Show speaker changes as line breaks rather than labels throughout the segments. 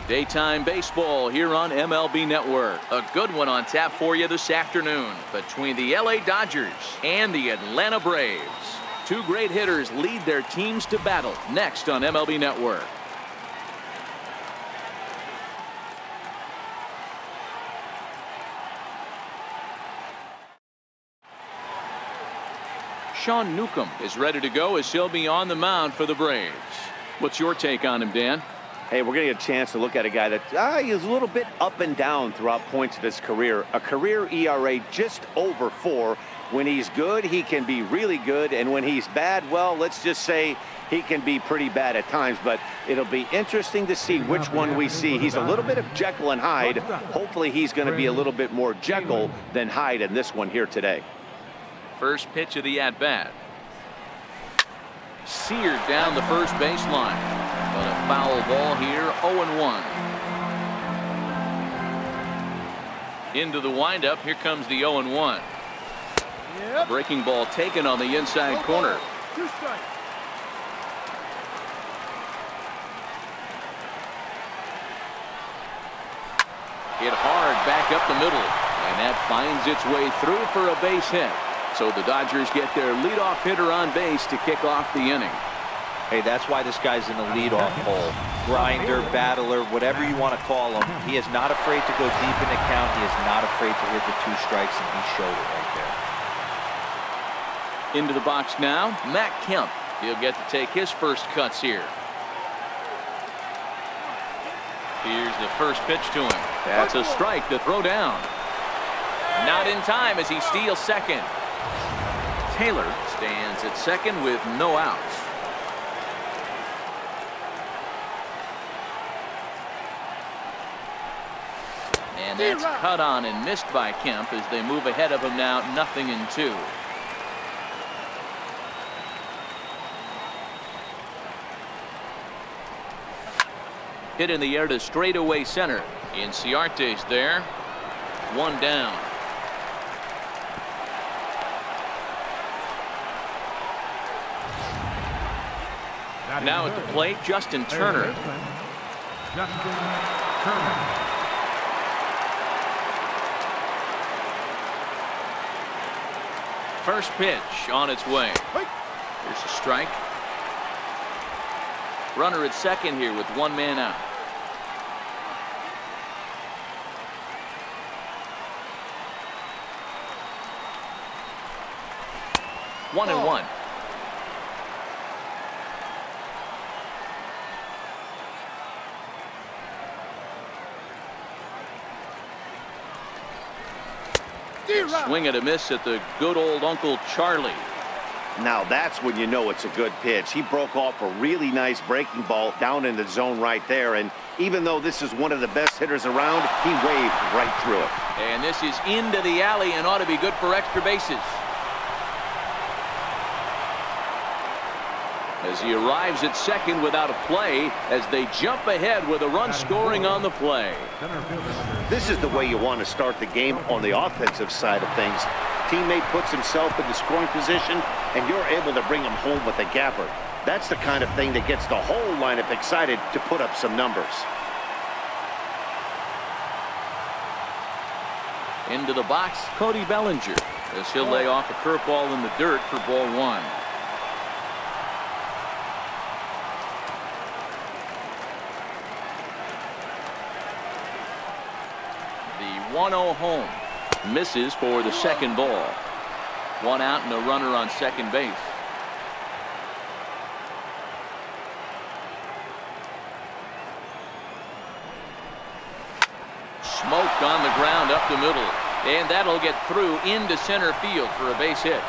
Daytime baseball here on MLB Network. A good one on tap for you this afternoon between the LA Dodgers and the Atlanta Braves. Two great hitters lead their teams to battle next on MLB Network. Sean Newcomb is ready to go as he'll be on the mound for the Braves. What's your take on him, Dan?
Hey, we're going to get a chance to look at a guy that is a little bit up and down throughout points of his career. A career ERA just over 4. When he's good, he can be really good. And when he's bad, well, let's just say he can be pretty bad at times. But it'll be interesting to see which one we see. He's a little bit of Jekyll and Hyde. Hopefully he's going to be a little bit more Jekyll than Hyde in this one here today.
First pitch of the at-bat. Seared down the first baseline. But a foul ball here, 0-1. Into the windup, here comes the 0-1. Yep. Breaking ball taken on the inside corner.
2 strikes.
Hit hard back up the middle, and that finds its way through for a base hit. So the Dodgers get their leadoff hitter on base to kick off the inning.
Hey, that's why this guy's in the leadoff hole. Grinder, battler, whatever you want to call him. He is not afraid to go deep in the count. He is not afraid to hit the 2 strikes, and he showed it right there.
Into the box now, Matt Kemp. He'll get to take his first cuts here. Here's the first pitch to him. That's a strike to throw down. Not in time as he steals second. Taylor stands at second with no outs. And that's cut on and missed by Kemp as they move ahead of him now, 0-2. Hit in the air to straightaway center. Inciarte's there. 1 down. Now at the plate, Justin Turner. First pitch on its way. Here's a strike. Runner at second here with 1 man out. One and one. Swing and a miss at the good old Uncle Charlie.
Now that's when you know it's a good pitch. He broke off a really nice breaking ball down in the zone right there. And even though this is one of the best hitters around, he waved right through it.
And this is into the alley and ought to be good for extra bases. As he arrives at second without a play as they jump ahead with a run scoring on the play.
This is the way you want to start the game on the offensive side of things. Teammate puts himself in the scoring position and you're able to bring him home with a gapper. That's the kind of thing that gets the whole lineup excited to put up some numbers.
Into the box, Cody Bellinger as he'll lay off a curveball in the dirt for ball 1. The 1-0 home misses for the second ball. 1 out and a runner on second base. Smoked on the ground up the middle, and that'll get through into center field for a base hit.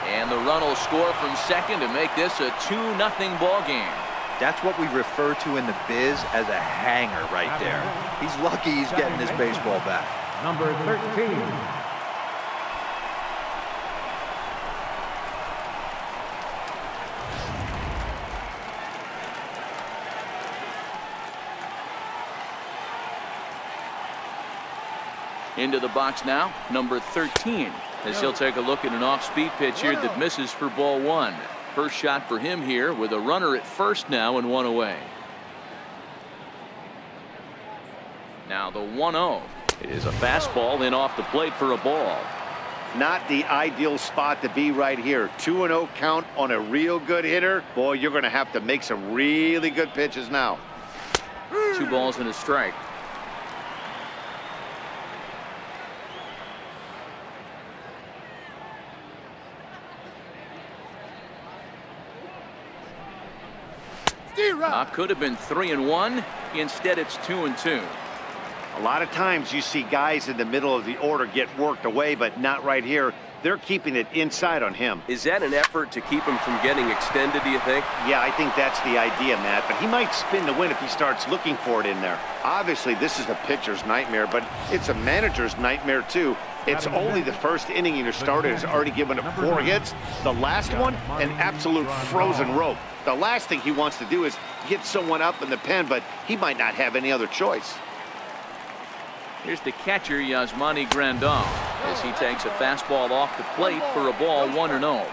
And the run will score from second to make this a 2-0 ball game.
That's what we refer to in the biz as a hanger right there. He's lucky he's getting his baseball back.
Number 13.
Into the box now, number 13, as he'll take a look at an off-speed pitch here that misses for ball 1. First shot for him here with a runner at first now and 1 away. Now the 1-0 is a fastball in off the plate for a ball.
Not the ideal spot to be right here. 2-0 count on a real good hitter. Boy, you're going to have to make some really good pitches now.
2 balls and a strike. Could have been 3-1. Instead, it's 2-2.
A lot of times you see guys in the middle of the order get worked away, but not right here. They're keeping it inside on him.
Is that an effort to keep him from getting extended, do you think?
Yeah, I think that's the idea, Matt. But he might spin the win if he starts looking for it in there. Obviously, this is a pitcher's nightmare, but it's a manager's nightmare, too. It's only the first inning your starter has already given up 4 hits. The last one, an absolute frozen rope. The last thing he wants to do is get someone up in the pen, but he might not have any other choice.
Here's the catcher, Yasmani Grandal, as he takes a fastball off the plate for a ball, 1-0.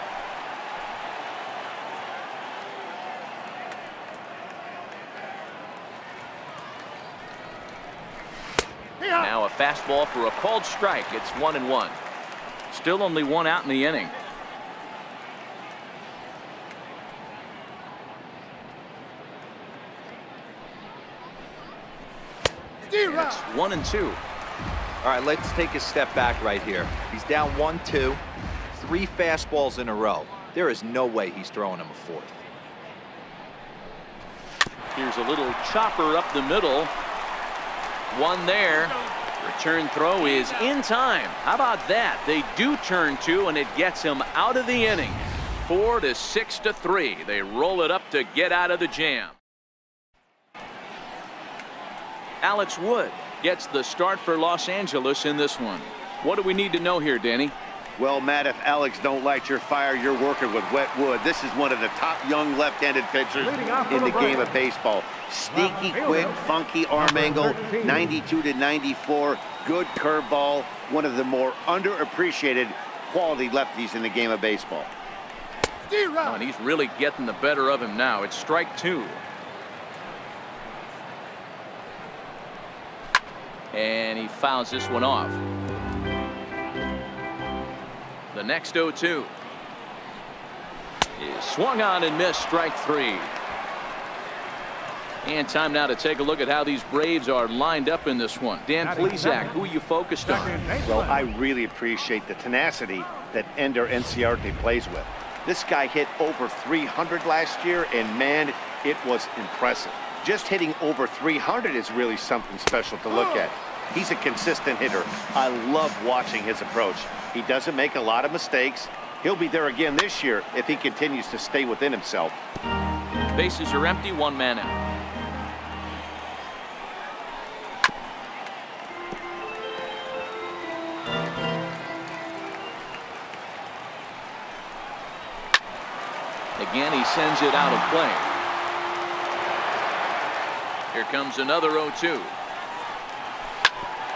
Now a fastball for a called strike. It's 1-1. Still only 1 out in the inning. It's 1-2.
All right, let's take a step back right here. He's down 1-2, 3 fastballs in a row. There is no way he's throwing him a 4th.
Here's a little chopper up the middle. 1 there. Return throw is in time. How about that? They do turn 2, and it gets him out of the inning. 4-6-3. They roll it up to get out of the jam. Alex Wood gets the start for Los Angeles in this one. What do we need to know here, Danny?
Well, Matt, if Alex don't light your fire, you're working with wet wood. This is one of the top young left-handed pitchers in the game of baseball. Sneaky, quick, funky arm angle, 92 to 94, good curveball. One of the more underappreciated quality lefties in the game of baseball.
Oh, and he's really getting the better of him now. It's strike 2. And he fouls this one off. The next 0-2 is swung on and missed, strike 3. And time now to take a look at how these Braves are lined up in this one. Dan Plesac, who are you focused on?
Well, I really appreciate the tenacity that Ender Enciarte plays with. This guy hit over 300 last year, and man, it was impressive. Just hitting over 300 is really something special to look at. He's a consistent hitter. I love watching his approach. He doesn't make a lot of mistakes. He'll be there again this year if he continues to stay within himself.
Bases are empty, 1 man out. Again, he sends it out of play. Here comes another 0-2.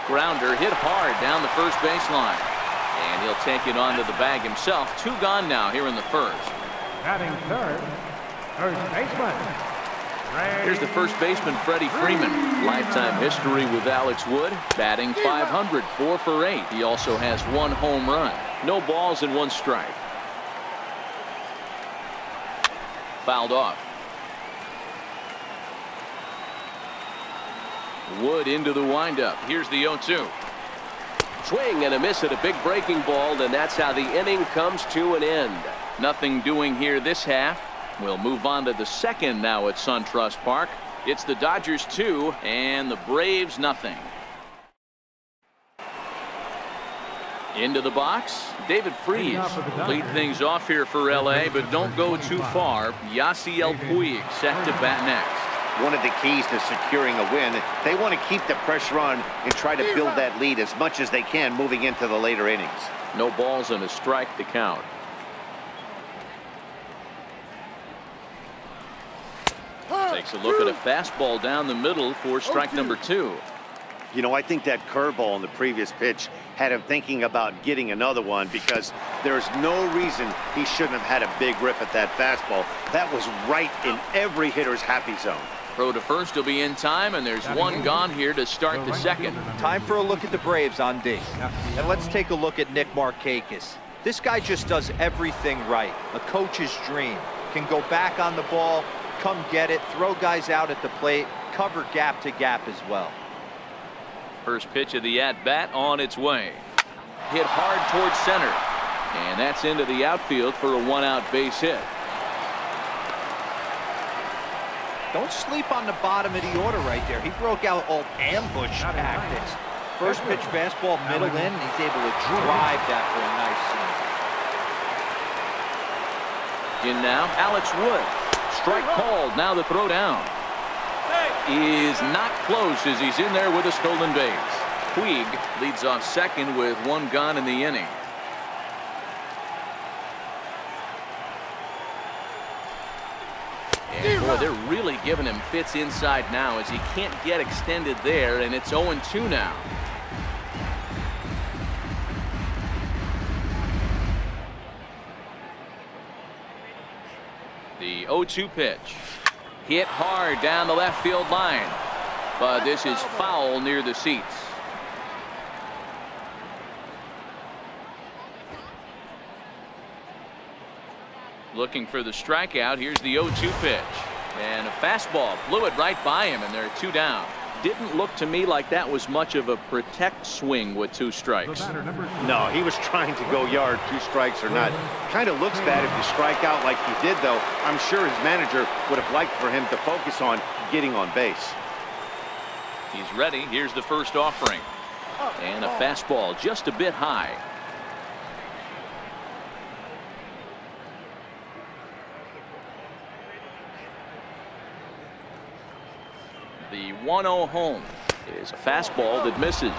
Grounder hit hard down the first baseline. And he'll take it onto the bag himself. 2 gone now here in the first.
Batting third, first baseman.
Here's the first baseman, Freddie Freeman. Lifetime history with Alex Wood. Batting .500, 4 for 8. He also has 1 home run. No balls and 1 strike. Fouled off. Wood into the windup. Here's the 0-2.
Swing and a miss at a big breaking ball, and that's how the inning comes to an end.
Nothing doing here this half. We'll move on to the second now at SunTrust Park. It's the Dodgers 2 and the Braves nothing. Into the box, David Freese. Lead things off here for LA, but don't go too far. Yasiel Puig set to bat next.
One of the keys to securing a win, they want to keep the pressure on and try to build that lead as much as they can moving into the later innings.
No balls and a strike to count. Takes a look at a fastball down the middle for strike number 2.
You know, I think that curveball in the previous pitch had him thinking about getting another one, because there's no reason he shouldn't have had a big rip at that fastball. That was right in every hitter's happy zone.
Throw to first will be in time, and there's one gone here to start the second.
Time for a look at the Braves on D. And let's take a look at Nick Markakis. This guy just does everything right. A coach's dream. Can go back on the ball, come get it, throw guys out at the plate, cover gap to gap as well.
First pitch of the at-bat on its way. Hit hard towards center. And that's into the outfield for a one-out base hit.
Don't sleep on the bottom of the order right there. He broke out all ambush tactics. First pitch fastball middle in, and he's able to drive that for a nice swing.
In now, Alex Wood. Strike called. Now the throw down is not close as he's in there with a stolen base. Puig leads off second with one gone in the inning. And boy, they're really giving him fits inside now as he can't get extended there, and it's 0-2 now. The 0-2 pitch. Hit hard down the left field line, but this is foul near the seats. Looking for the strikeout. Here's the 0-2 pitch. And a fastball blew it right by him, and there are two down. Didn't look to me like that was much of a protect swing with two strikes.
No, he was trying to go yard, two strikes or not. Kind of looks bad if you strike out like he did, though. I'm sure his manager would have liked for him to focus on getting on base.
He's ready. Here's the first offering. And a fastball just a bit high. The 1-0 home is a fastball that misses.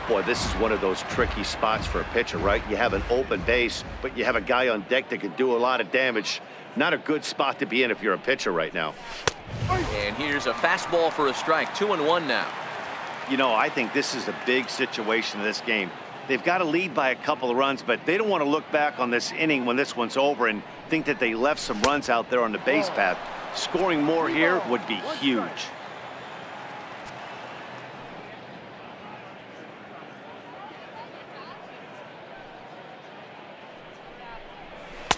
Boy, this is one of those tricky spots for a pitcher, right? You have an open base, but you have a guy on deck that can do a lot of damage. Not a good spot to be in if you're a pitcher right now.
And here's a fastball for a strike. 2-1 now.
You know, I think this is a big situation in this game. They've got to lead by a couple of runs, but they don't want to look back on this inning when this one's over and think that they left some runs out there on the base path. Scoring more here would be huge.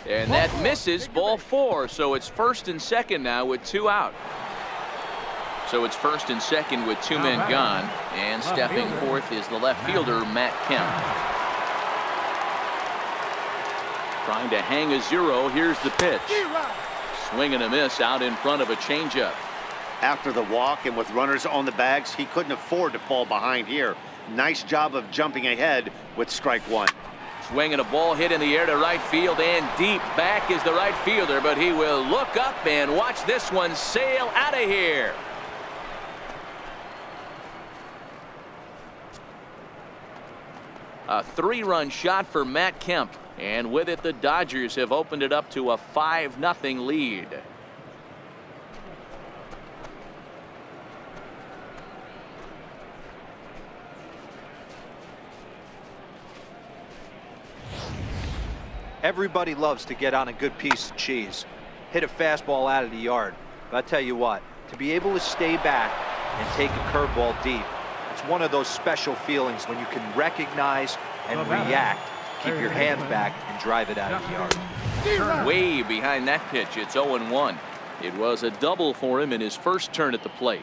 And that misses, ball 4. So it's first and second now with two out. So it's first and second with two men gone. And stepping forth is the left fielder, Matt Kemp. Trying to hang a 0. Here's the pitch. Swing and a miss out in front of a changeup.
After the walk and with runners on the bags, he couldn't afford to fall behind here. Nice job of jumping ahead with strike one.
Swinging a ball hit in the air to right field, and deep back is the right fielder, but he will look up and watch this one sail out of here. A 3-run shot for Matt Kemp, and with it the Dodgers have opened it up to a 5-0 lead.
Everybody loves to get on a good piece of cheese, hit a fastball out of the yard. But I tell you what, to be able to stay back and take a curveball deep, it's one of those special feelings when you can recognize and react, keep your hands back, and drive it out of the yard.
Way behind that pitch, it's 0-1. It was a double for him in his first turn at the plate.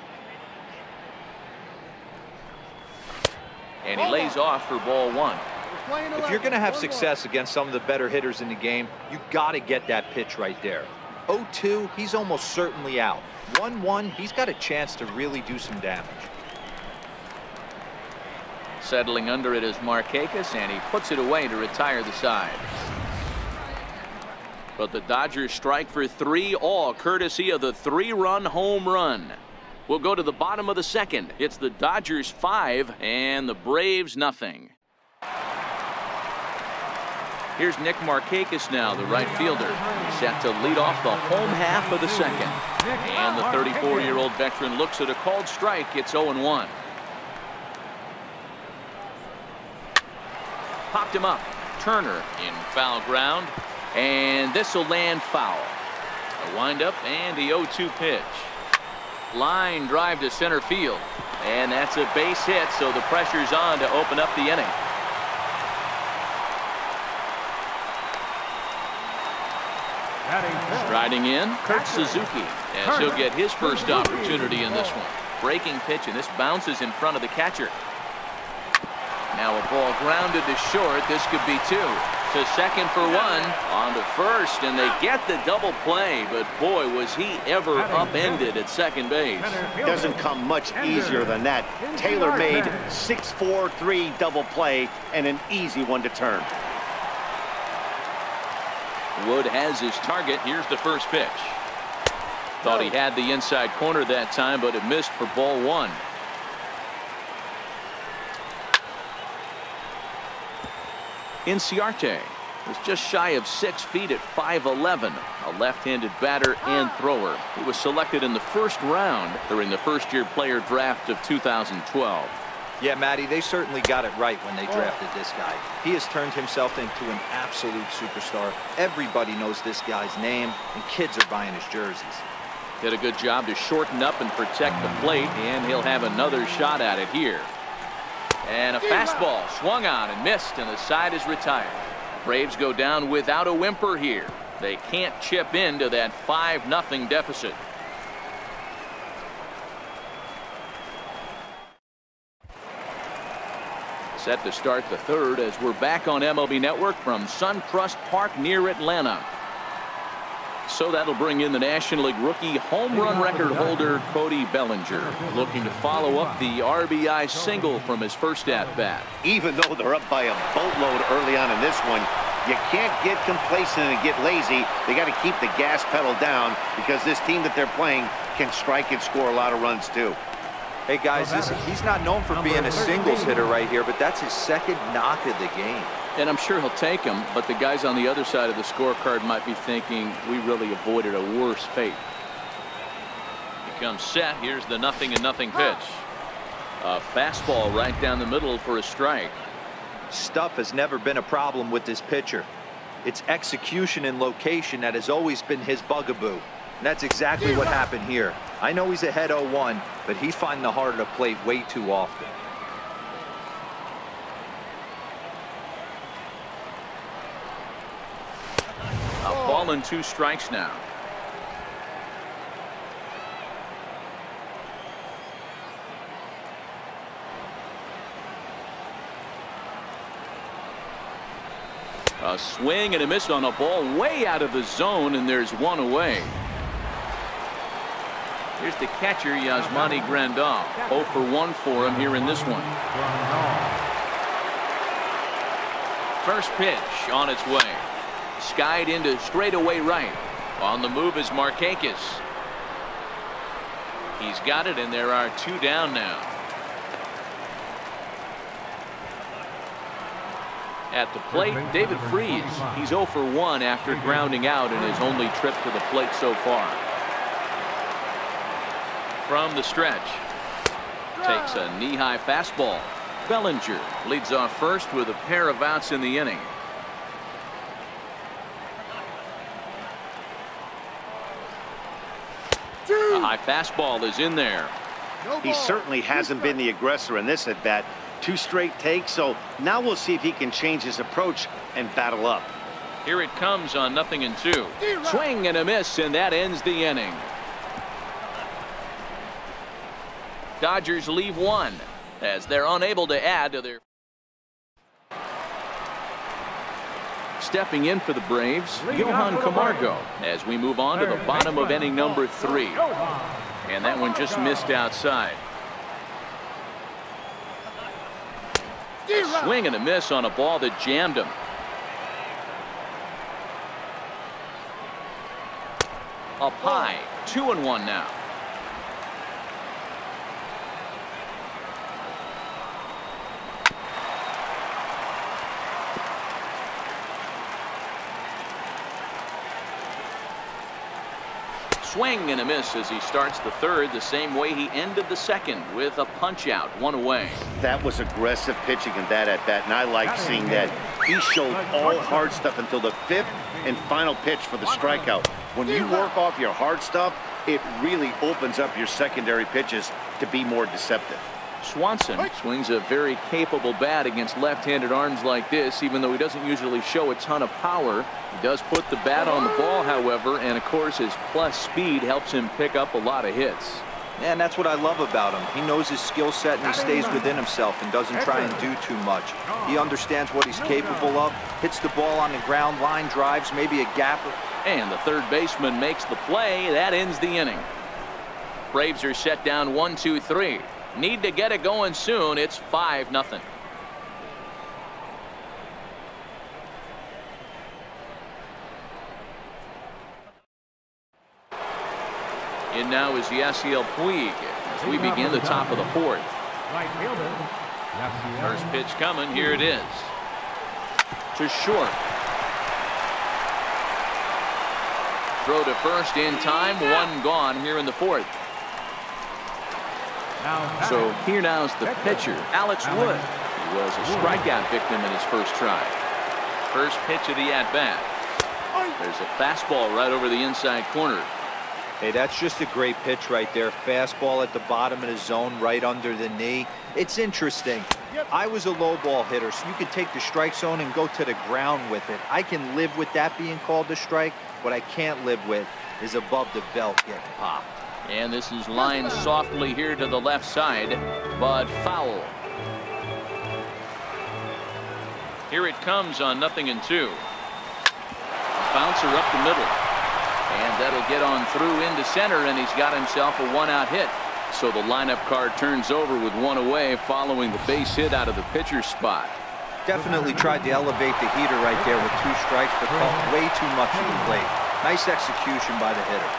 And he lays off for ball 1.
If you're going to have success against some of the better hitters in the game, you got to get that pitch right there. 0-2, he's almost certainly out. 1-1, he's got a chance to really do some damage.
Settling under it is Markakis, and he puts it away to retire the side. But the Dodgers strike for 3, all courtesy of the 3-run home run. We'll go to the bottom of the second. It's the Dodgers 5 and the Braves nothing. Here's Nick Markakis now, the right fielder, set to lead off the home half of the second. And the 34-year-old veteran looks at a called strike. It's 0-1. Popped him up. Turner in foul ground. And this will land foul. A windup and the 0-2 pitch. Line drive to center field. And that's a base hit, so the pressure's on to open up the inning. Striding in, Kurt Suzuki, as he'll get his first opportunity in this one. Breaking pitch, and this bounces in front of the catcher. Now a ball grounded to short. This could be two. To second for one. On to first, and they get the double play. But boy, was he ever upended at second base.
Doesn't come much easier than that. Taylor made 6-4-3 double play and an easy one to turn.
Wood has his target. Here's the first pitch. Thought he had the inside corner that time, but it missed for ball one. Inciarte was just shy of 6 feet at 5'11", a left-handed batter and thrower. He was selected in the first round during the first-year player draft of 2012.
Yeah, Matty, they certainly got it right when they drafted this guy. He has turned himself into an absolute superstar. Everybody knows this guy's name, and kids are buying his jerseys.
Did a good job to shorten up and protect the plate, and he'll have another shot at it here. And a fastball swung on and missed, and the side is retired. Braves go down without a whimper here. They can't chip into that 5-0 deficit. Set to start the third as we're back on MLB Network from Suncrest Park near Atlanta. So that'll bring in the National League rookie home run record holder Cody Bellinger, looking to follow up the RBI single from his first at-bat.
Even though they're up by a boatload early on in this one, you can't get complacent and get lazy. They got to keep the gas pedal down because this team that they're playing can strike and score a lot of runs too.
Hey guys, he's not known for being a singles hitter right here, but that's his second knock of the game.
And I'm sure he'll take him, but the guys on the other side of the scorecard might be thinking we really avoided a worse fate. He comes set. Here's the 0-0 pitch. A fastball right down the middle for a strike.
Stuff has never been a problem with this pitcher. It's execution and location that has always been his bugaboo. And that's exactly what happened here. I know he's ahead 0-1, but he's finding the heart of the plate way too often.
A ball and 2 strikes now. A swing and a miss on a ball way out of the zone, and there's one away. Here's the catcher, Yasmani Grandal. 0 for 1 for him here in this one. First pitch on its way. Skied into straightaway right. On the move is Markakis. He's got it, and there are 2 down now. At the plate, David Freese. He's 0 for 1 after grounding out in his only trip to the plate so far. From the stretch, takes a knee-high fastball. Bellinger leads off first with a pair of outs in the inning. A high fastball is in there.
He certainly hasn't been the aggressor in this at-bat. 2 straight takes, so now we'll see if he can change his approach and battle up.
Here it comes on 0-2. Swing and a miss, and that ends the inning. Dodgers leave 1 as they're unable to add to their. Stepping in for the Braves, Johan Camargo, as we move on to the bottom of inning number 3. And that one just missed outside. A swing and a miss on a ball that jammed him. Up high, 2-1 now. Swing and a miss as he starts the third the same way he ended the second, with a punch out, 1 away.
That was aggressive pitching in that at bat, and I like seeing that. He showed all hard stuff until the 5th and final pitch for the strikeout. When you work off your hard stuff, it really opens up your secondary pitches to be more deceptive.
Swanson swings a very capable bat against left-handed arms like this, even though he doesn't usually show a ton of power. He does put the bat on the ball, however, and of course his plus speed helps him pick up a lot of hits.
And that's what I love about him. He knows his skill set and he stays within himself and doesn't try and do too much. He understands what he's capable of, hits the ball on the ground, line drives, maybe a gap.
And the third baseman makes the play. That ends the inning. Braves are set down 1-2-3. Need to get it going soon. It's 5-0. In now is Yasiel Puig as we begin the top of the fourth.
Right fielder, Yasiel.
First pitch coming. Here it is. To short. Throw to first in time. One gone here in the fourth. So here now's the pitcher, Alex Wood. He was a strikeout victim in his first try. First pitch of the at-bat. There's a fastball right over the inside corner.
Hey, that's just a great pitch right there. Fastball at the bottom of the zone, right under the knee. It's interesting. I was a low ball hitter, so you could take the strike zone and go to the ground with it. I can live with that being called a strike. What I can't live with is above the belt getting popped.
And this is lined softly here to the left side, but foul. Here it comes on 0-2. A bouncer up the middle. And that'll get on through into center, and he's got himself a one-out hit. So the lineup card turns over with one away following the base hit out of the pitcher's spot.
Definitely tried to elevate the heater right there with 2 strikes, but caught way too much of the plate. Nice execution by the hitter.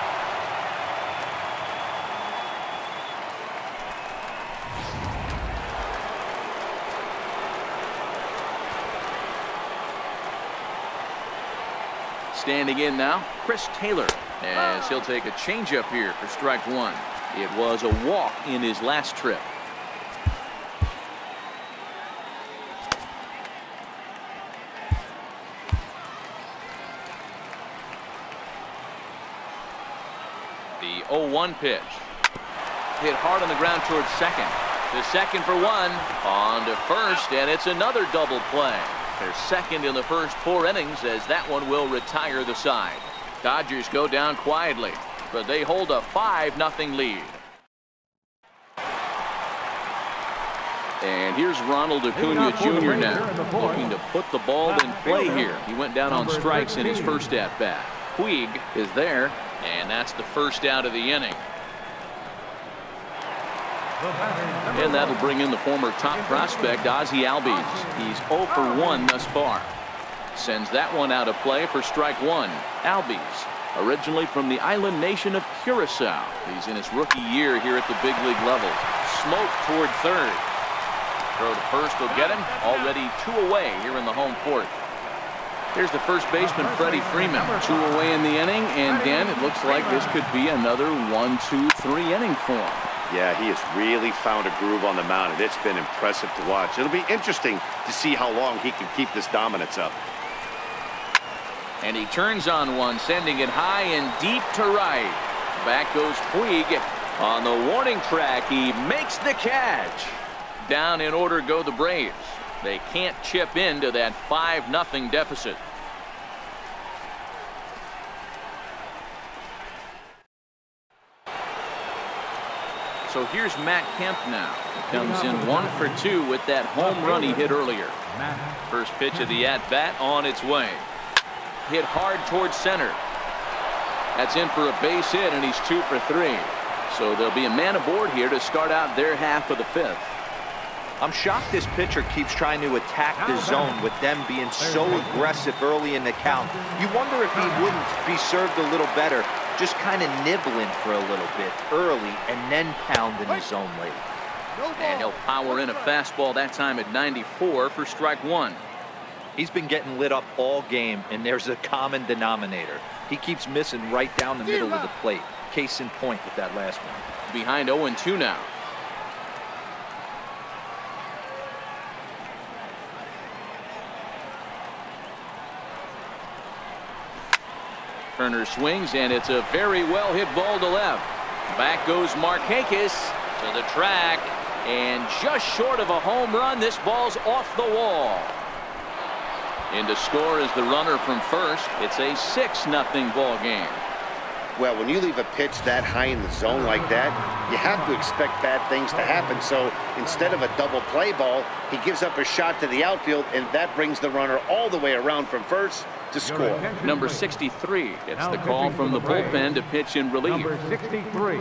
Standing in now, Chris Taylor, as he'll take a changeup here for strike one. It was a walk in his last trip. The 0-1 pitch. Hit hard on the ground towards second. To second for one. On to first, and it's another double play. They're second in the first 4 innings as that one will retire the side. Dodgers go down quietly, but they hold a 5-0 lead. And here's Ronald Acuna Jr. now, looking to put the ball in play here. He went down on strikes in his first at-bat. Puig is there, and that's the first out of the inning. And that'll bring in the former top prospect, Ozzie Albies. He's 0 for 1 thus far. Sends that one out of play for strike one. Albies, originally from the island nation of Curacao. He's in his rookie year here at the big league level. Smoke toward third. Throw to first will get him. Already 2 away here in the home fourth. Here's the first baseman, Freddie Freeman. 2 away in the inning, and Dan, it looks like this could be another 1-2-3 inning for him.
Yeah, he has really found a groove on the mound, and it's been impressive to watch. It'll be interesting to see how long he can keep this dominance up.
And he turns on one, sending it high and deep to right. Back goes Puig on the warning track. He makes the catch. Down in order go the Braves. They can't chip into that 5-0 deficit. So here's Matt Kemp now. He comes in 1 for 2 with that home run he hit earlier. First pitch of the at-bat on its way. Hit hard towards center. That's in for a base hit, and he's 2 for 3. So there'll be a man aboard here to start out their half of the 5th.
I'm shocked this pitcher keeps trying to attack the zone with them being so aggressive early in the count. You wonder if he wouldn't be served a little better, just kind of nibbling for a little bit early and then pounding the zone late.
And he'll power in a fastball that time at 94 for strike one.
He's been getting lit up all game, and there's a common denominator. He keeps missing right down the middle of the plate. Case in point with that last one.
Behind 0-2 now. Turner swings, and it's a very well hit ball to left. Back goes Markakis to the track, and just short of a home run, this ball's off the wall. In to score is the runner from first. It's a 6-0 ball game.
Well, when you leave a pitch that high in the zone like that, you have to expect bad things to happen. So instead of a double play ball, he gives up a shot to the outfield, and that brings the runner all the way around from first to score.
Number 63 gets the call from the bullpen to pitch in relief.
Number 63.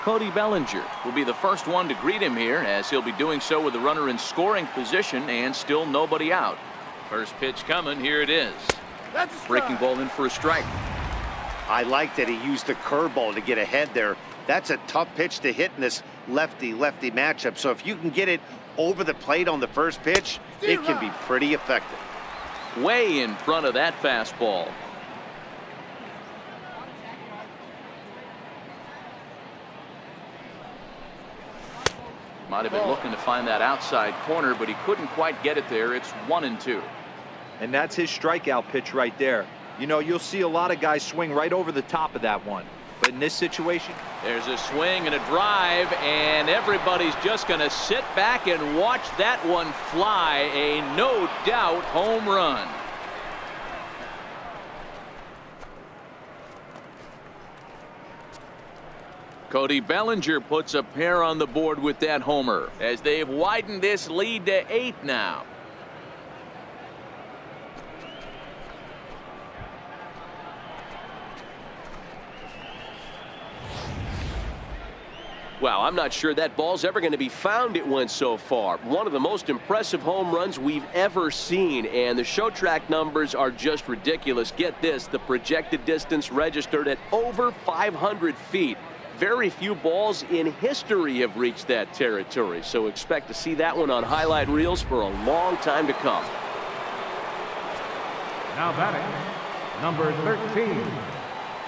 Cody Bellinger will be the first one to greet him here, as he'll be doing so with the runner in scoring position and still nobody out. First pitch coming. Here it is. Breaking ball in for a strike.
I like that he used the curveball to get ahead there. That's a tough pitch to hit in this lefty-lefty matchup. So if you can get it over the plate on the first pitch, it can be pretty effective.
Way in front of that fastball. Might have been looking to find that outside corner, but he couldn't quite get it there. It's 1-2.
And that's his strikeout pitch right there. You know, you'll see a lot of guys swing right over the top of that one. But in this situation,
there's a swing and a drive, and everybody's just going to sit back and watch that one fly. A no doubt home run. Cody Bellinger puts a pair on the board with that homer, as they've widened this lead to 8 now. Well, I'm not sure that ball's ever going to be found. It went so far. One of the most impressive home runs we've ever seen, and the show track numbers are just ridiculous. Get this, the projected distance registered at over 500 feet. Very few balls in history have reached that territory, so expect to see that one on highlight reels for a long time to come.
Now batting, number 13.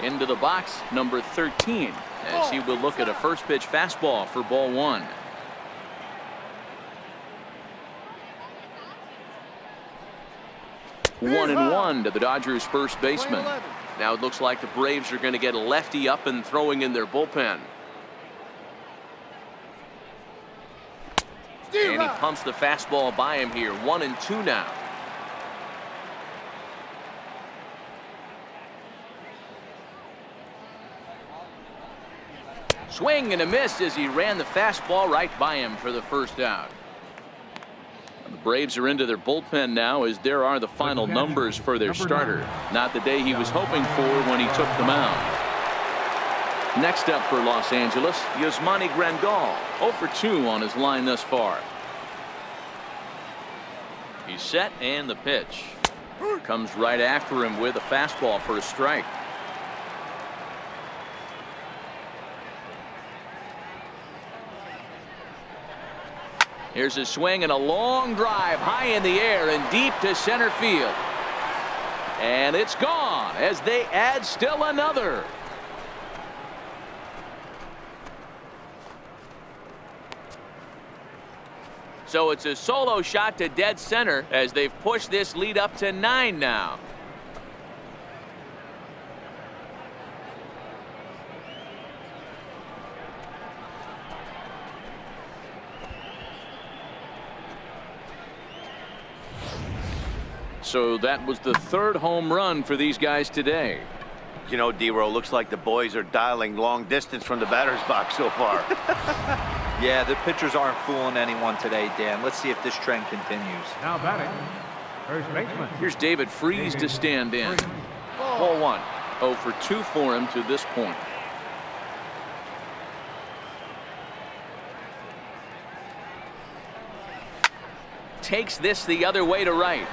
Into the box, number 13, as he will look at a first pitch fastball for ball 1. One and one to the Dodgers first baseman. Now it looks like the Braves are going to get a lefty up and throwing in their bullpen. And he pumps the fastball by him here. 1-2 now. Swing and a miss as he ran the fastball right by him for the first out. The Braves are into their bullpen now, as there are the final numbers for their starter. Not the day he was hoping for when he took the mound. Next up for Los Angeles, Yasmani Grandal, 0 for 2 on his line thus far. He's set, and the pitch comes right after him with a fastball for a strike. Here's a swing and a long drive high in the air and deep to center field. And it's gone as they add still another. So it's a solo shot to dead center as they've pushed this lead up to 9 now. So that was the 3rd home run for these guys today.
You know, D-Row, looks like the boys are dialing long distance from the batter's box so far.
yeah, the pitchers aren't fooling anyone today, Dan. Let's see if this trend continues.
Now batting, first baseman.
Here's David Freese to stand in. Ball 1. 0 for 2 for him to this point. Takes this the other way to right.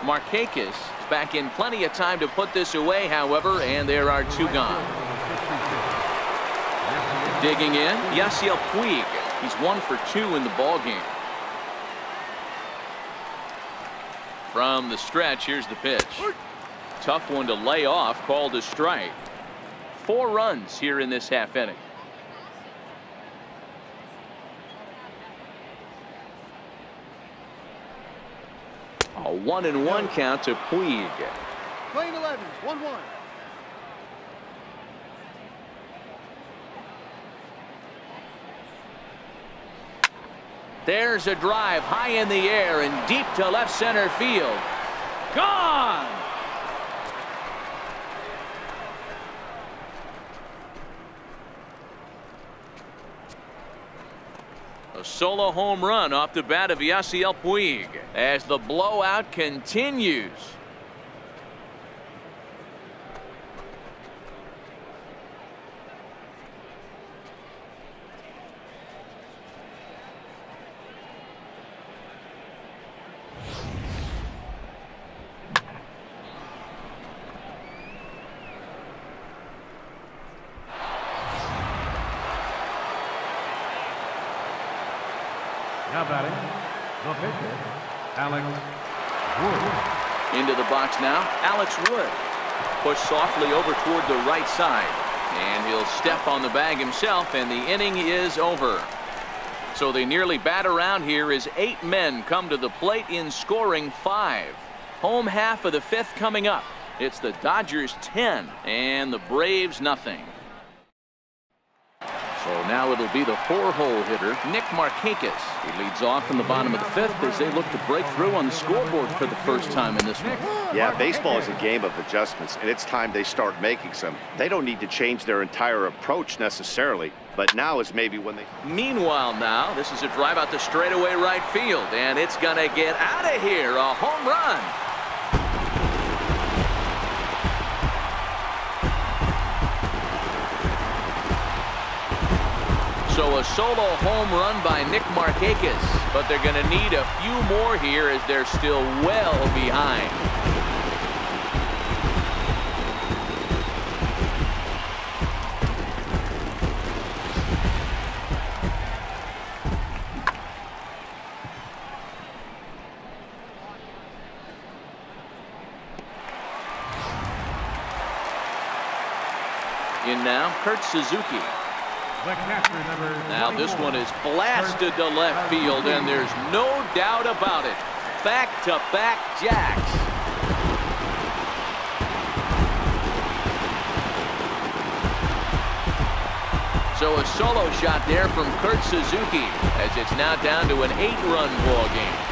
Markakis is back in plenty of time to put this away, however, and there are 2 gone. Digging in, Yasiel Puig. He's 1 for 2 in the ball game. From the stretch, here's the pitch. Tough one to lay off, called a strike. 4 runs here in this half inning. A 1-1 count to Puig.
Playing 11, 1-1.
There's a drive high in the air and deep to left center field. Gone! A solo home run off the bat of Yasiel Puig as the blowout continues.
Now batting, the pitcher, Alex Wood.
Into the box now, Alex Wood. Pushed softly over toward the right side. And he'll step on the bag himself, and the inning is over. So they nearly bat around here as 8 men come to the plate in scoring 5. Home half of the 5th coming up. It's the Dodgers 10 and the Braves nothing. So now it'll be the 4-hole hitter, Nick Markakis. He leads off in the bottom of the 5th as they look to break through on the scoreboard for the first time in this one.
Yeah, baseball is a game of adjustments, and it's time they start making some. They don't need to change their entire approach necessarily, but now is maybe when they...
Meanwhile now, this is a drive out to straightaway right field, and it's going to get out of here. A home run. So a solo home run by Nick Markakis, but they're going to need a few more here as they're still well behind. In now, Kurt Suzuki. Now this one is blasted to left field, and there's no doubt about it. Back-to-back jacks. So a solo shot there from Kurt Suzuki as it's now down to an 8-run ball game.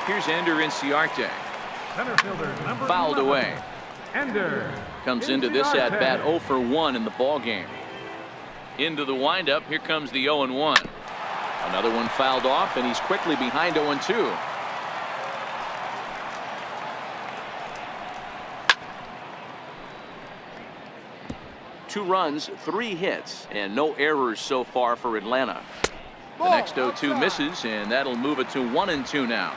Here's Ender Inciarte. Fouled away.
Ender
comes into this at bat 0 for 1 in the ball game. Into the windup. Here comes the 0-1. Another one fouled off, and he's quickly behind 0-2. Two runs, 3 hits, and no errors so far for Atlanta. The next 0-2 misses, and that'll move it to 1-2 now.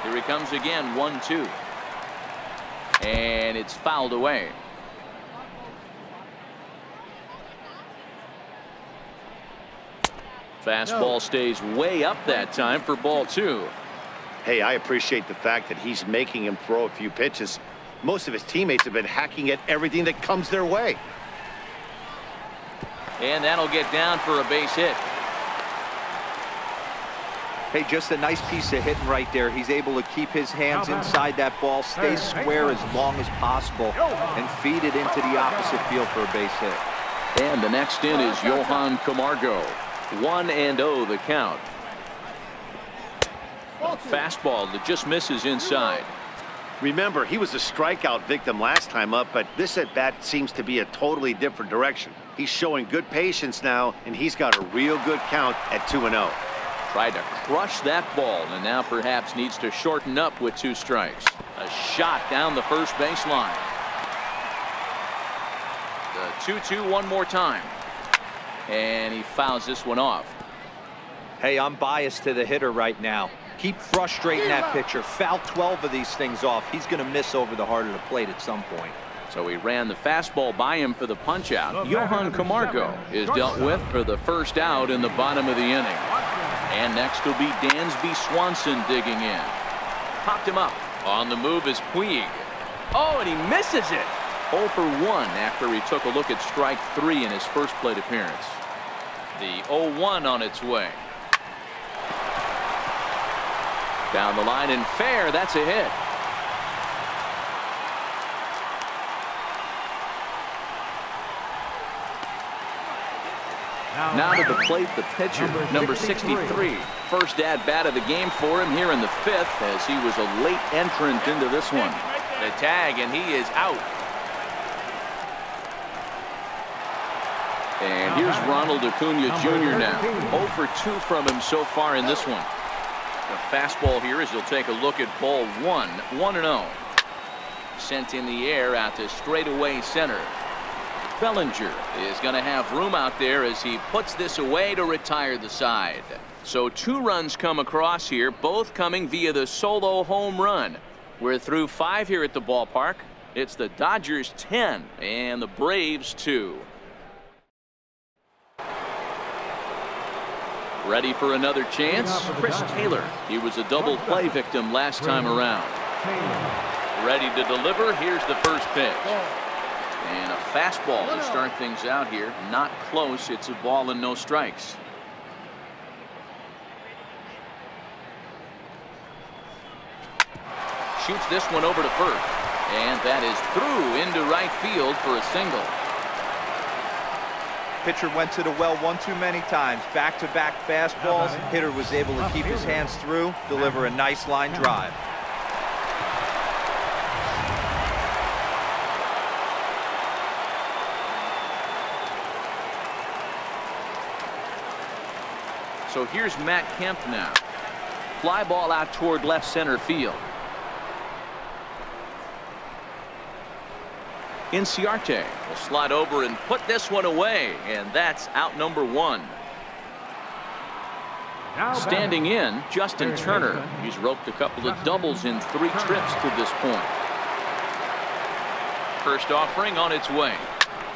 Here he comes again, 1-2. And it's fouled away. Fastball stays way up that time for ball 2.
Hey, I appreciate the fact that he's making him throw a few pitches. Most of his teammates have been hacking at everything that comes their way.
And that'll get down for a base hit.
Hey, just a nice piece of hitting right there. He's able to keep his hands inside that ball, stay square as long as possible, and feed it into the opposite field for a base hit.
And the next in is Johan Camargo. 1-0 the count. A fastball that just misses inside.
Remember, he was a strikeout victim last time up, but this at bat seems to be a totally different direction. He's showing good patience now, and he's got a real good count at 2-0.
Tried to crush that ball, and now perhaps needs to shorten up with 2 strikes. A shot down the first baseline. The 2-2 one more time. And he fouls this one off.
Hey, I'm biased to the hitter right now. Keep frustrating that pitcher. Foul 12 of these things off. He's going to miss over the heart of the plate at some point.
So he ran the fastball by him for the punch-out. Johan Camargo is dealt with for the first out in the bottom of the inning. And next will be Dansby Swanson digging in. Popped him up. On the move is Puig. Oh, and he misses it. 0 for 1 after he took a look at strike 3 in his first plate appearance. The 0-1 on its way. Down the line and fair. That's a hit. Now to the plate, the pitcher, number 63. First at bat of the game for him here in the 5th, as he was a late entrant into this one. The tag, and he is out. And here's Ronald Acuna Jr. now. 0 for 2 from him so far in this one. The fastball here as he'll take a look at ball 1. 1-0. Sent in the air out to straightaway center. Bellinger is going to have room out there as he puts this away to retire the side. So 2 runs come across here, both coming via the solo home run. We're through 5 here at the ballpark. It's the Dodgers 10 and the Braves 2. Ready for another chance? Chris Taylor. He was a double play victim last time around. Ready to deliver. Here's the first pitch. And a fastball to start things out here. Not close. It's a ball and no strikes. Shoots this one over to first. And that is through into right field for a single.
Pitcher went to the well one too many times. Back-to-back fastballs. Hitter was able to keep his hands through, deliver a nice line drive.
So here's Matt Kemp now. Fly ball out toward left center field. Inciarte will slide over and put this one away, and that's out number 1. Standing in, Justin Turner. He's roped a couple of doubles in 3 trips to this point. First offering on its way.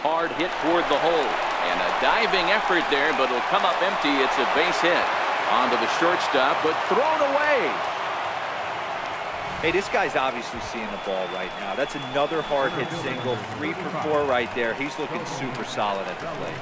Hard hit toward the hole, and a diving effort there, but it'll come up empty. It's a base hit onto the shortstop, but thrown away.
Hey, this guy's obviously seeing the ball right now. That's another hard hit single. 3 for 4 right there. He's looking super solid at the plate.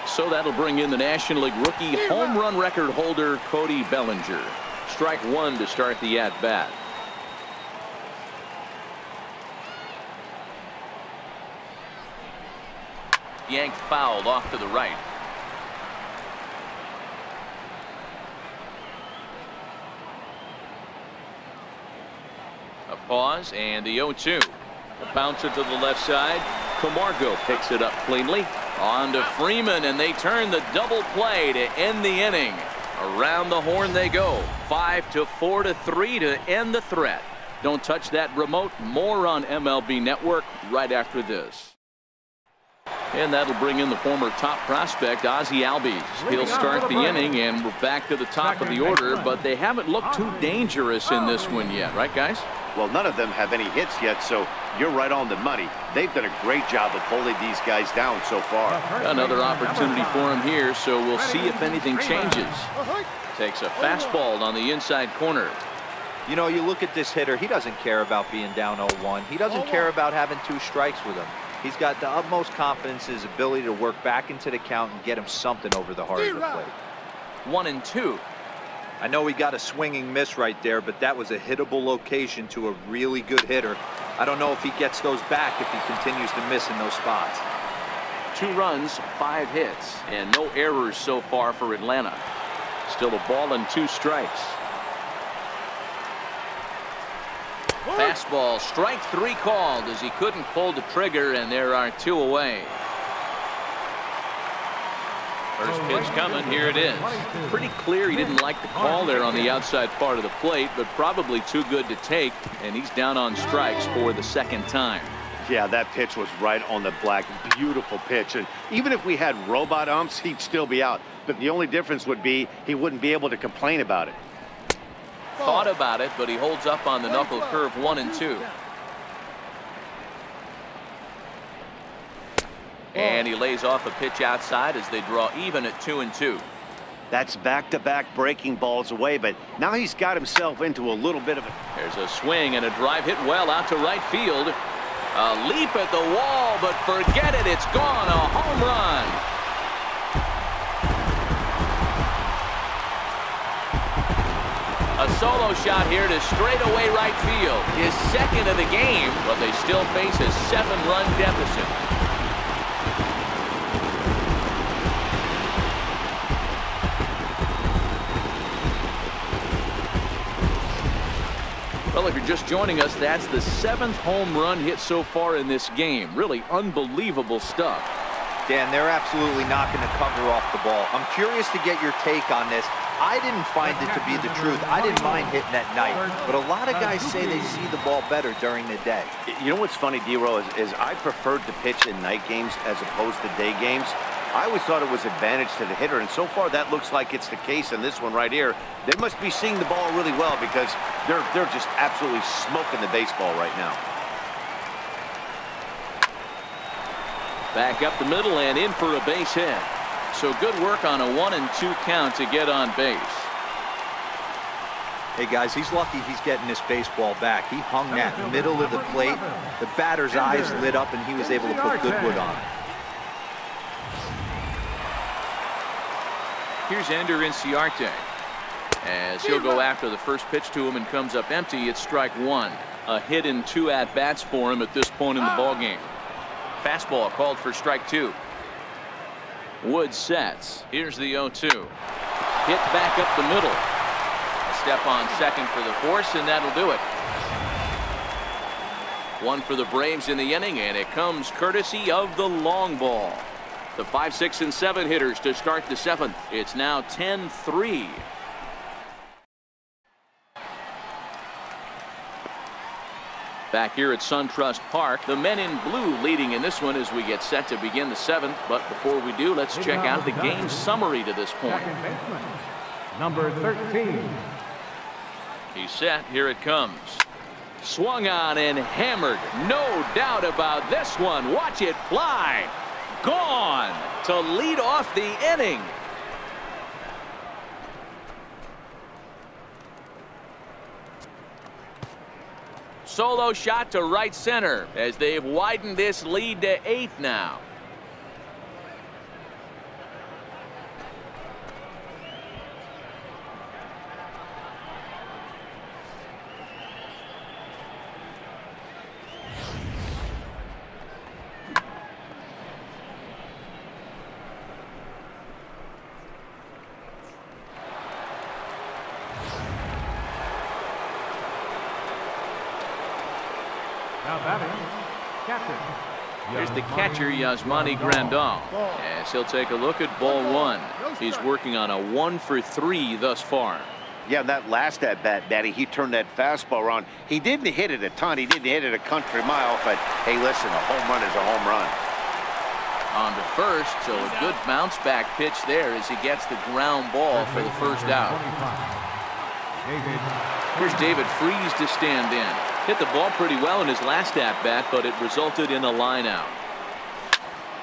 So that'll bring in the National League rookie home run record holder Cody Bellinger. Strike 1 to start the at bat. Yanked fouled off to the right. A pause and the 0-2. A bouncer to the left side. Camargo picks it up cleanly. On to Freeman, and they turn the double play to end the inning. Around the horn they go. 5-4-3 to end the threat. Don't touch that remote. More on MLB Network right after this. And that'll bring in the former top prospect, Ozzie Albies. He'll start the inning, and we're back to the top of the order, but they haven't looked too dangerous in this one yet, right, guys?
Well, none of them have any hits yet, so you're right on the money. They've done a great job of holding these guys down so far.
Another opportunity for him here, so we'll see if anything changes. Takes a fastball on the inside corner.
You know, you look at this hitter, he doesn't care about being down 0-1. He doesn't care about having 2 strikes with him. He's got the utmost confidence in his ability to work back into the count and get him something over the heart of the plate.
1-2.
I know he got a swinging miss right there, but that was a hittable location to a really good hitter. I don't know if he gets those back if he continues to miss in those spots.
2 runs, 5 hits, and no errors so far for Atlanta. Still a ball and 2 strikes. Fastball, strike 3 called as he couldn't pull the trigger, and there are 2 away. First pitch coming, here it is. Pretty clear he didn't like the call there on the outside part of the plate, but probably too good to take, and he's down on strikes for the 2nd time.
Yeah, that pitch was right on the black. Beautiful pitch. And even if we had robot umps, he'd still be out. But the only difference would be he wouldn't be able to complain about it.
Thought about it, but he holds up on the knuckle curve 1-2. And he lays off a pitch outside as they draw even at 2-2.
That's back-to-back breaking balls away, but now he's got himself into a little bit of a...
There's a swing and a drive hit well out to right field. A leap at the wall, but forget it, it's gone. A home run. A solo shot here to straightaway right field. His second of the game, but they still face a 7-run deficit. Well, if you're just joining us, that's the 7th home run hit so far in this game. Really unbelievable stuff.
Dan, they're absolutely not going to cover off the ball. I'm curious to get your take on this. I didn't find it to be the truth. I didn't mind hitting at night, but a lot of guys say they see the ball better during the day.
You know what's funny, D-Row, is I preferred to pitch in night games as opposed to day games. I always thought it was advantage to the hitter, and so far that looks like it's the case in this one right here. They must be seeing the ball really well because they're just absolutely smoking the baseball right now.
Back up the middle and in for a base hit. So good work on a 1-2 count to get on base.
Hey guys, he's lucky he's getting this baseball back. He hung that middle of the plate. The batter's eyes lit up and he was able to put Goodwood on it.
Here's Ender Inciarte as he'll go after the first pitch to him and comes up empty. It's strike 1. A hit and 2 at-bats for him at this point in the ballgame. Fastball called for strike 2. Wood sets. Here's the 0-2. Hit back up the middle. A step on second for the force, and that'll do it. 1 for the Braves in the inning, and it comes courtesy of the long ball. The 5, 6, and 7 hitters to start the 7th. It's now 10-3. Back here at SunTrust Park, the men in blue leading in this one as we get set to begin the 7th. But before we do, let's check out the game summary to this point.
Number 13.
He's set. Here it comes. Swung on and hammered. No doubt about this one. Watch it fly. Gone to lead off the inning. Solo shot to right center as they've widened this lead to 8 now.
Now batting, catcher.
Here's the catcher, Yasmani Grandal, as he'll take a look at ball 1. He's working on a 1 for 3 thus far.
Yeah, that last at-bat, Daddy, he turned that fastball around. He didn't hit it a ton. He didn't hit it a country mile, but hey, listen, a home run is a home run.
On to first, so a good bounce back pitch there as he gets the ground ball for the first out. Here's David Freese to stand in. Hit the ball pretty well in his last at-bat, but it resulted in a line out.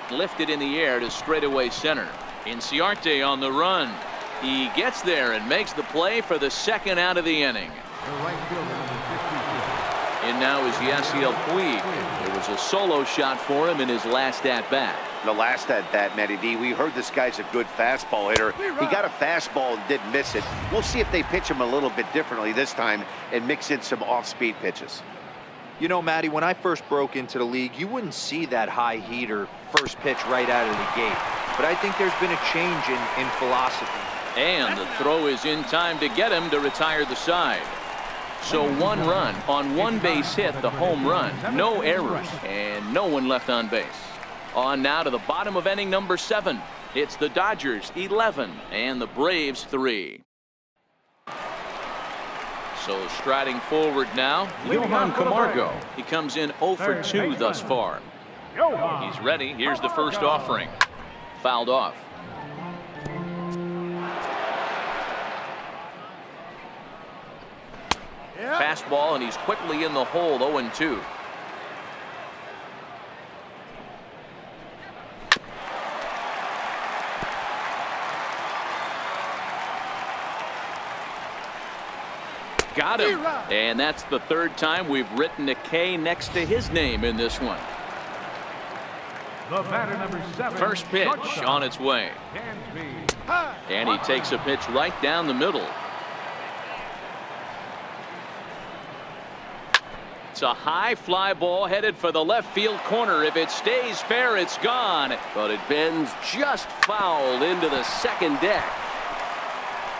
Lifted in the air to straightaway center. Inciarte on the run. He gets there and makes the play for the 2nd out of the inning. And now is Yasiel Puig. There was a solo shot for him in his last at-bat.
The last at-bat, Matty D, we heard this guy's a good fastball hitter. He got a fastball and didn't miss it. We'll see if they pitch him a little bit differently this time and mix in some off-speed pitches.
You know, Matty, when I first broke into the league, you wouldn't see that high heater first pitch right out of the gate. But I think there's been a change in philosophy.
And the throw is in time to get him to retire the side. So 1 run on 1 base hit, the home run. No errors and no one left on base. On now to the bottom of inning number 7. It's the Dodgers 11 and the Braves 3. So striding forward now, Johan Camargo. He comes in 0 for 2 thus far. He's ready. Here's the first offering. Fouled off. Fastball, and he's quickly in the hole. 0-2. Got him. And that's the third time we've written a K next to his name in this one.
The batter, number 7.
First pitch on its way. And he takes a pitch right down the middle. It's a high fly ball headed for the left field corner. If it stays fair, it's gone.
But it bends just foul into the second deck.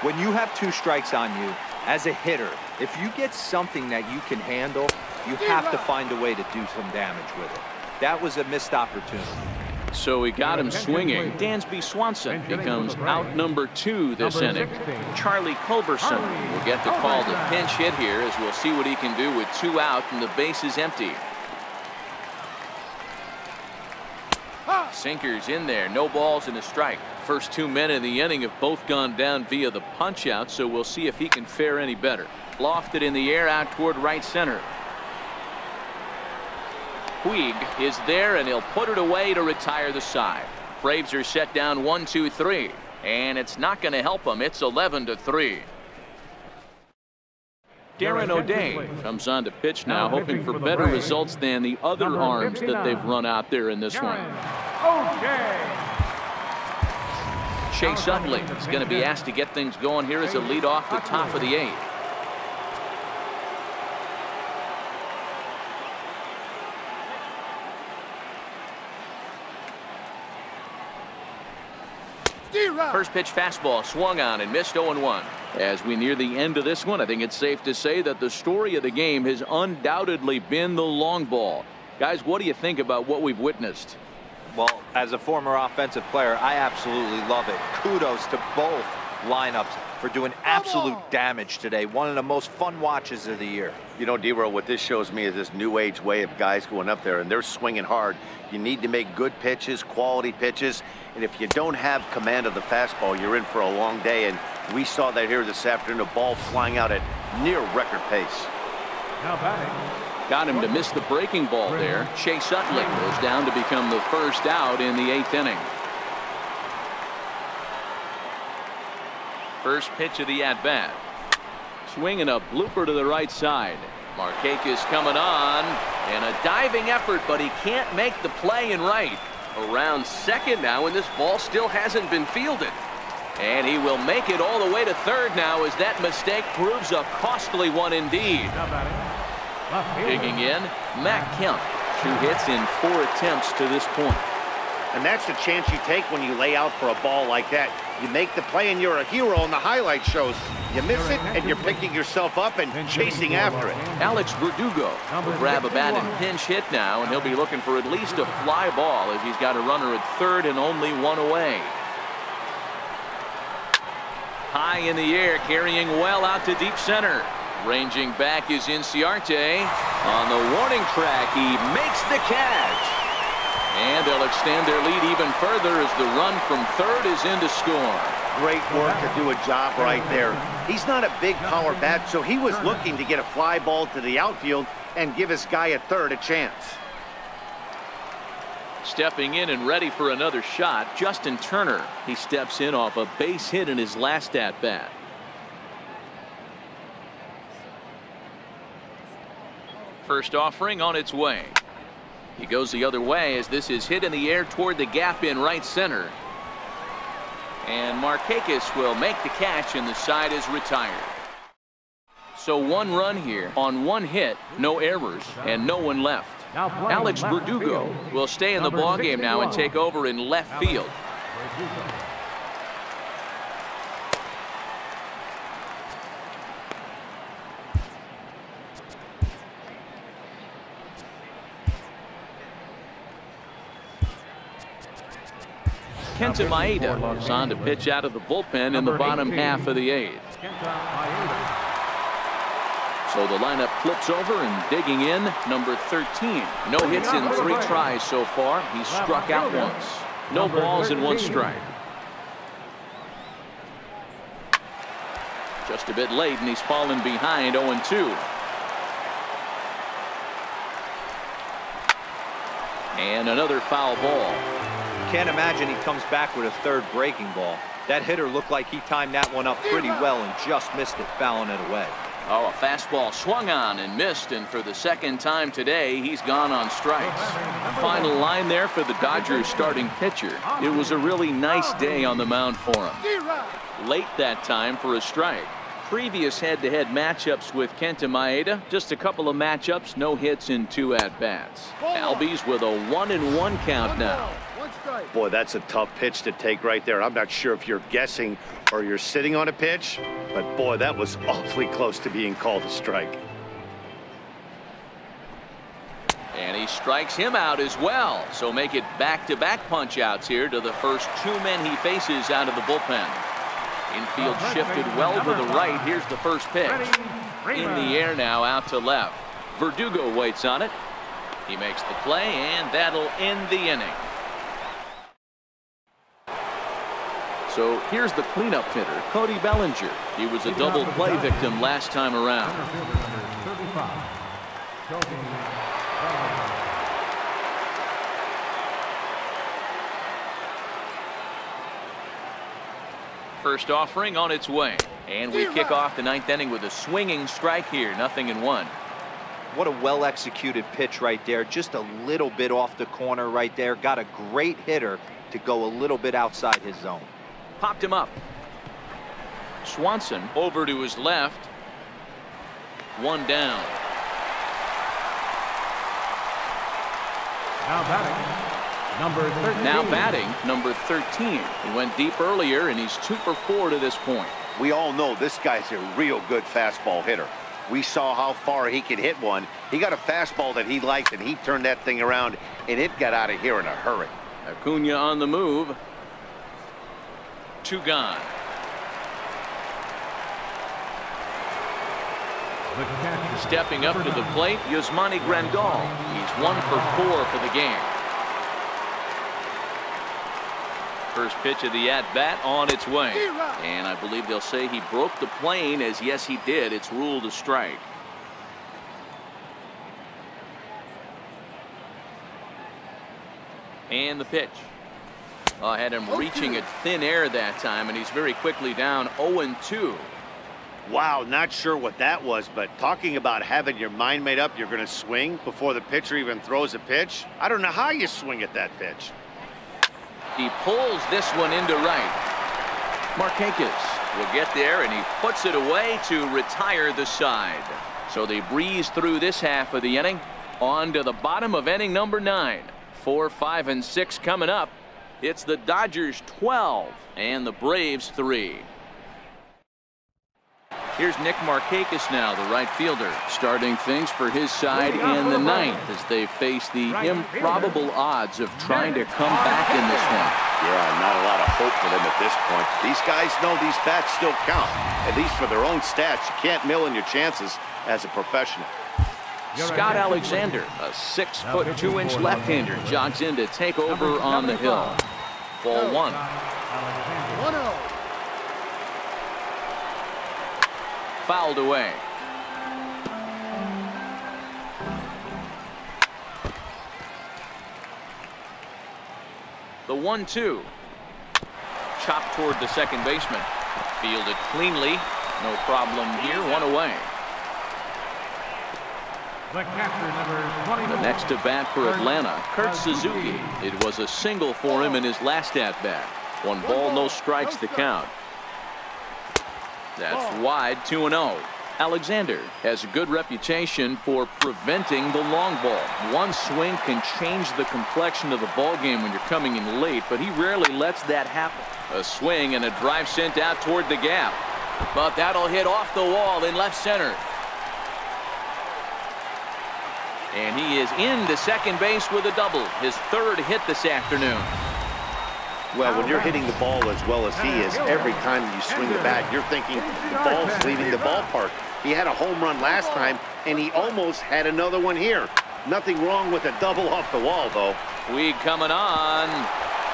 When you have 2 strikes on you, as a hitter, if you get something that you can handle, you have to find a way to do some damage with it. That was a missed opportunity.
So we got him swinging. Dansby Swanson becomes out number 2 this inning. Charlie Culberson will get the call to pinch hit here, as we'll see what he can do with 2 out and the base is empty. Sinkers in there, no balls and a strike. First 2 men in the inning have both gone down via the punch out, so we'll see if he can fare any better. Lofted in the air out toward right center. Puig is there, and he'll put it away to retire the side. Braves are set down 1-2-3, and it's not going to help them. It's 11-3. Darren O'Day comes on to pitch now, hoping for better results than the other arms that they've run out there in this one. Chase Utley is going to be asked to get things going here as a lead off the top of the 8th. First pitch fastball swung on and missed. 0-1. As we near the end of this one, I think it's safe to say that the story of the game has undoubtedly been the long ball. Guys, what do you think about what we've witnessed?
Well, as a former offensive player, I absolutely love it. Kudos to both lineups for doing absolute damage today. One of the most fun watches of the year.
You know, D-Row, what this shows me is this new age way of guys going up there and they're swinging hard. You need to make good pitches, quality pitches, and if you don't have command of the fastball, you're in for a long day, and we saw that here this afternoon, a ball flying out at near record pace.
Now batting.
Got him to miss the breaking ball there. Chase Utley goes down to become the first out in the 8th inning. First pitch of the at-bat. Swinging a blooper to the right side. Markakis coming on, and a diving effort, but he can't make the play in right. Around second now, and this ball still hasn't been fielded. And he will make it all the way to third now, as that mistake proves a costly one indeed. Digging in, Matt Kemp. 2 hits in 4 attempts to this point.
And that's the chance you take when you lay out for a ball like that. You make the play and you're a hero on the highlight shows. You miss it and you're picking yourself up and chasing after it.
Alex Verdugo will grab a bat and pinch hit now, and he'll be looking for at least a fly ball as he's got a runner at third and only 1 away. High in the air, carrying well out to deep center. Ranging back is Inciarte. On the warning track, he makes the catch. And they'll extend their lead even further as the run from third is in to score.
Great work to do a job right there. He's not a big power bat, so he was looking to get a fly ball to the outfield and give his guy at third a chance.
Stepping in and ready for another shot, Justin Turner. He steps in off a base hit in his last at-bat. First offering on its way. He goes the other way as this is hit in the air toward the gap in right center. And Markakis will make the catch, and the side is retired. So 1 run here on 1 hit, no errors, and no one left. Alex Verdugo will stay in the ballgame now and take over in left field. Kenta Maeda is on to pitch out of the bullpen in the bottom half of the 8th. So the lineup flips over and digging in, number 13. No hits in 3 tries so far. He's struck out once. No balls and 1 strike. Just a bit late, and he's fallen behind 0-2. And another foul ball.
Can't imagine he comes back with a 3rd breaking ball. That hitter looked like he timed that one up pretty well and just missed it, fouling it away.
Oh, a fastball swung on and missed, and for the 2nd time today, he's gone on strikes. Final line there for the Dodgers starting pitcher. It was a really nice day on the mound for him. Late that time for a strike. Previous head-to-head matchups with Kenta Maeda, just a couple of matchups, no hits in 2 at-bats. Albies with a 1-1 count now.
Boy, that's a tough pitch to take right there. I'm not sure if you're guessing or you're sitting on a pitch, but boy, that was awfully close to being called a strike.
And he strikes him out as well. So make it back-to-back punch-outs here to the first 2 men he faces out of the bullpen. Infield shifted well to the right. Here's the first pitch. In the air now, out to left. Verdugo waits on it. He makes the play, and that'll end the inning. So here's the cleanup hitter, Cody Bellinger. He was a double play victim last time around. First offering on its way. And we kick off the 9th inning with a swinging strike here, 0-1.
What a well-executed pitch right there. Just a little bit off the corner right there. Got a great hitter to go a little bit outside his zone.
Popped him up. Swanson over to his left. 1 down. Now batting, number 13. He went deep earlier, and he's 2 for 4 to this point.
We all know this guy's a real good fastball hitter. We saw how far he could hit one. He got a fastball that he liked, and he turned that thing around, and it got out of here in a hurry.
Acuna on the move. 2 gone. Stepping up to the plate, Yasmani Grandal. He's 1 for 4 for the game. First pitch of the at-bat on its way. And I believe they'll say he broke the plane, as yes he did. It's ruled a strike. And the pitch. I had him reaching at thin air that time, and he's very quickly down 0-2.
Wow, not sure what that was, but talking about having your mind made up you're going to swing before the pitcher even throws a pitch. I don't know how you swing at that pitch.
He pulls this one into right. Markakis will get there, and he puts it away to retire the side. So they breeze through this half of the inning. On to the bottom of inning number 9. 4, 5, and 6 coming up. It's the Dodgers 12 and the Braves 3. Here's Nick Markakis now, the right fielder, starting things for his side in the 9th as they face the improbable odds of trying to come back in this one.
Yeah, not a lot of hope for them at this point. These guys know these bats still count, at least for their own stats. You can't mill in your chances as a professional.
Scott Alexander, a 6-foot 2-inch left-hander, jogs in to take over on the hill. Ball 1.
1-0.
Fouled away. The 1-2. Chopped toward the second baseman. Fielded cleanly. No problem here. 1 away. The next to bat for Atlanta, Kurt Suzuki. It was a single for him in his last at-bat. 1 ball, no strikes to count. That's wide, 2-0. Alexander has a good reputation for preventing the long ball. One swing can change the complexion of the ball game when you're coming in late, but he rarely lets that happen. A swing and a drive sent out toward the gap. But that'll hit off the wall in left center. And he is into second base with a double, his 3rd hit this afternoon.
Well, when you're hitting the ball as well as he is, every time you swing the bat, you're thinking the ball's leaving the ballpark. He had a home run last time, and he almost had another one here. Nothing wrong with a double off the wall, though.
Weed coming on.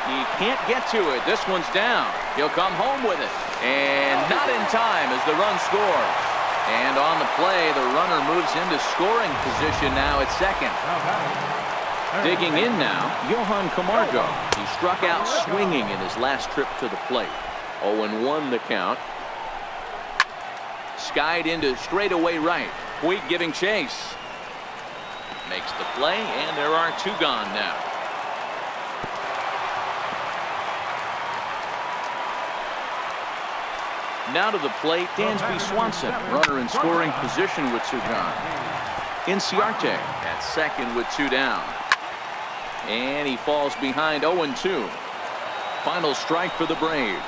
He can't get to it. This one's down. He'll come home with it. And not in time as the run scores. And on the play, the runner moves into scoring position now at second. Digging in now, Johan Camargo. He struck out swinging in his last trip to the plate. 0-1 the count. Skied into straightaway right. Puig giving chase. Makes the play, and there are two gone now. Now to the plate, Dansby Swanson. Runner in scoring position with two gone. Inciarte at second with two down. And he falls behind 0-2. Final strike for the Braves.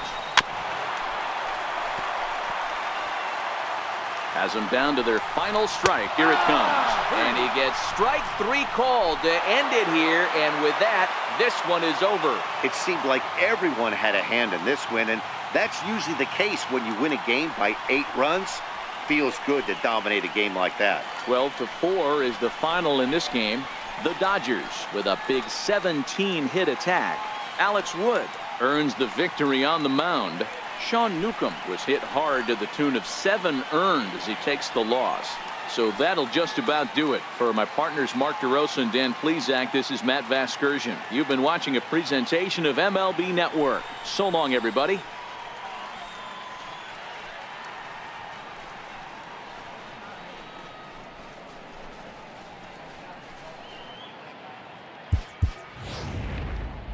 Has them down to their final strike. Here it comes. And he gets strike three called to end it here. And with that, this one is over.
It seemed like everyone had a hand in this win, and that's usually the case when you win a game by 8 runs. Feels good to dominate a game like that.
12-4 is the final in this game. The Dodgers with a big 17-hit attack. Alex Wood earns the victory on the mound. Sean Newcomb was hit hard to the tune of 7 earned as he takes the loss. So that'll just about do it. For my partners Mark DeRosa and Dan Plesac, this is Matt Vasgersian. You've been watching a presentation of MLB Network. So long, everybody.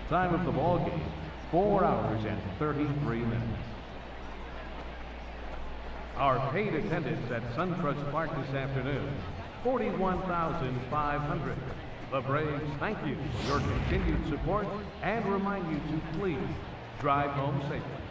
Time of the ball game, 4 hours and 33 minutes. Our paid attendance at SunTrust Park this afternoon, 41,500. The Braves thank you for your continued support and remind you to please drive home safely.